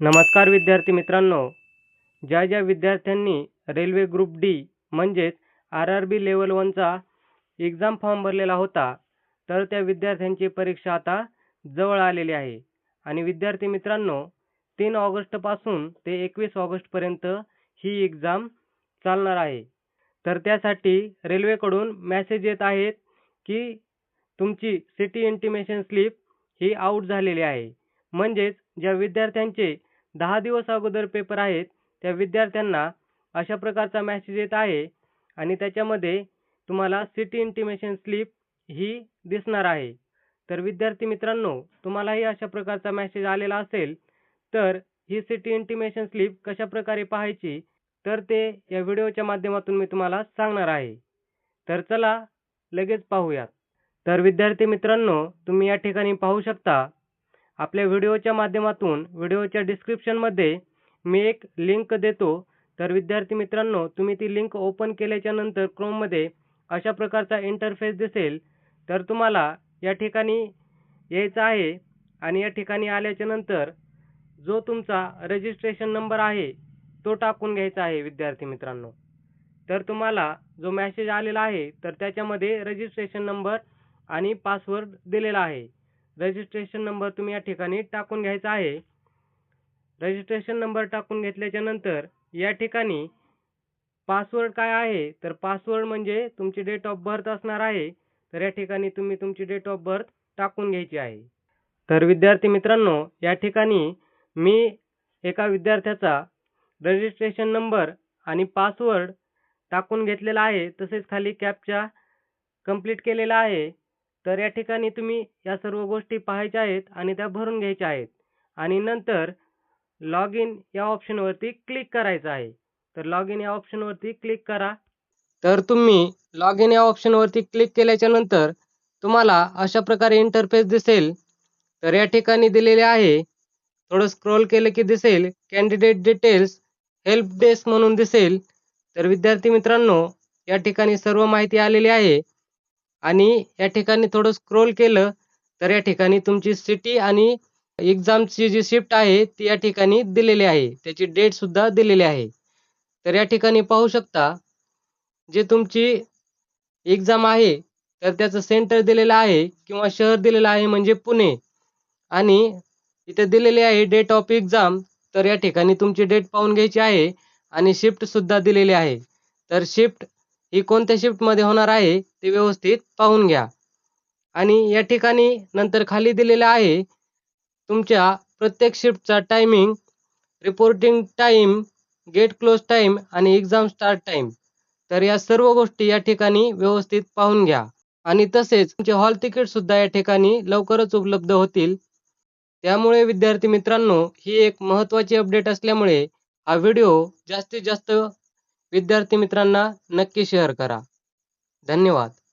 नमस्कार विद्यार्थी मित्रांनो, ज्या विद्यार्थ्यांनी रेल्वे ग्रुप डी म्हणजेच RRB लेव्हल 1चा एक्झाम फॉर्म भरलेला होता, तर त्या विद्यार्थ्यांची परीक्षा आता जवळ आलेली आहे. आणि विद्यार्थी मित्रांनो, 3 ऑगस्टपासून ते 21 ऑगस्टपर्यंत ही एक्झाम चालणार आहे. तर त्यासाठी रेल्वेकडून मेसेज येत आहेत की तुमची सिटी इंटिमेशन स्लिप ही आउट झालेली आहे. म्हणजेच ज्या विद्यार्थ्यांचे 10 दिवस अगोदर पेपर आहेत, त्या विद्यार्थ्यांना अशा प्रकारचा मेसेज येत आहे आणि त्याच्यामध्ये तुम्हाला सिटी इंटिमेशन स्लिप ही दिसणार आहे. तर विद्यार्थी मित्रांनो, तुम्हालाही अशा प्रकारचा मेसेज आलेला असेल, तर ही सिटी इंटिमेशन स्लिप कशाप्रकारे पाहायची, तर ते या व्हिडिओच्या माध्यमातून मी तुम्हाला सांगणार आहे. तर चला लगेच पाहूयात. तर विद्यार्थी मित्रांनो, तुम्ही या ठिकाणी पाहू शकता, आपल्या व्हिडिओच्या माध्यमातून व्हिडिओच्या डिस्क्रिप्शनमध्ये मी एक लिंक देतो. तर विद्यार्थी मित्रांनो, तुम्ही ती लिंक ओपन केल्याच्या नंतर क्रोममध्ये अशा प्रकारचा इंटरफेस दिसेल. तर तुम्हाला या ठिकाणी यायचं आहे आणि या ठिकाणी आल्याच्या नंतर जो तुमचा रजिस्ट्रेशन नंबर आहे तो टाकून घ्यायचा आहे विद्यार्थी मित्रांनो. तर तुम्हाला जो मेसेज आलेला आहे, तर त्याच्यामध्ये रजिस्ट्रेशन नंबर आणि पासवर्ड दिलेला आहे. रजिस्ट्रेशन नंबर तुम्ही या ठिकाणी टाकून घ्यायचा आहे. रजिस्ट्रेशन नंबर टाकून घेतल्याच्या नंतर या ठिकाणी पासवर्ड काय आहे, तर पासवर्ड म्हणजे तुमची डेट ऑफ बर्थ असणार आहे. तर या ठिकाणी तुम्ही तुमची डेट ऑफ बर्थ टाकून घ्यायची आहे. तर विद्यार्थी मित्रांनो, या ठिकाणी मी एका विद्यार्थ्याचा रजिस्ट्रेशन नंबर आणि पासवर्ड टाकून घेतलेला आहे. तसेच खाली कॅप्चा कंप्लीट केलेला आहे. तर या ठिकाणी तुम्ही या सर्व गोष्टी पाहायच्या आहेत आणि त्या भरून घ्यायच्या आहेत. आणि नंतर लॉग इन या ऑप्शनवरती क्लिक करायचं आहे. तर लॉग इन या ऑप्शनवरती क्लिक करा. तर तुम्ही लॉग इन या ऑप्शनवरती क्लिक केल्याच्या नंतर तुम्हाला अशा प्रकारे इंटरफेस दिसेल. तर या ठिकाणी दिलेले आहे, थोडं स्क्रोल केलं की दिसेल कॅन्डिडेट डिटेल्स हेल्प डेस्क म्हणून दिसेल. तर विद्यार्थी मित्रांनो, या ठिकाणी सर्व माहिती आलेली आहे आणि या ठिकाणी थोडं स्क्रोल केलं तर या ठिकाणी तुमची सिटी आणि एक्झामची जी शिफ्ट आहे ती या ठिकाणी दिलेली आहे. त्याची डेट सुद्धा दिलेली आहे. तर या ठिकाणी पाहू शकता, जे तुमची एक्झाम आहे तर त्याचं सेंटर दिलेलं आहे किंवा शहर दिलेलं आहे म्हणजे पुणे. आणि इथे दिलेली आहे डेट ऑफ एक्झाम. तर या ठिकाणी तुमची डेट पाहून घ्यायची आहे आणि शिफ्ट सुद्धा दिलेली आहे. तर शिफ्ट ही कोणत्या शिफ्टमध्ये होणार आहे ते व्यवस्थित पाहून घ्या. आणि या ठिकाणी नंतर खाली दिलेलं आहे तुमच्या प्रत्येक शिफ्टचा timing, reporting time, gate close time आणि एक्झाम स्टार्ट टाइम. तर या सर्व गोष्टी या ठिकाणी व्यवस्थित पाहून घ्या. आणि तसेच तुमचे हॉल तिकीट सुद्धा या ठिकाणी लवकरच उपलब्ध होतील. त्यामुळे विद्यार्थी मित्रांनो, ही एक महत्त्वाची अपडेट असल्यामुळे हा व्हिडिओ जास्तीत जास्त विद्यार्थी मित्रांना नक्की शेअर करा. धन्यवाद.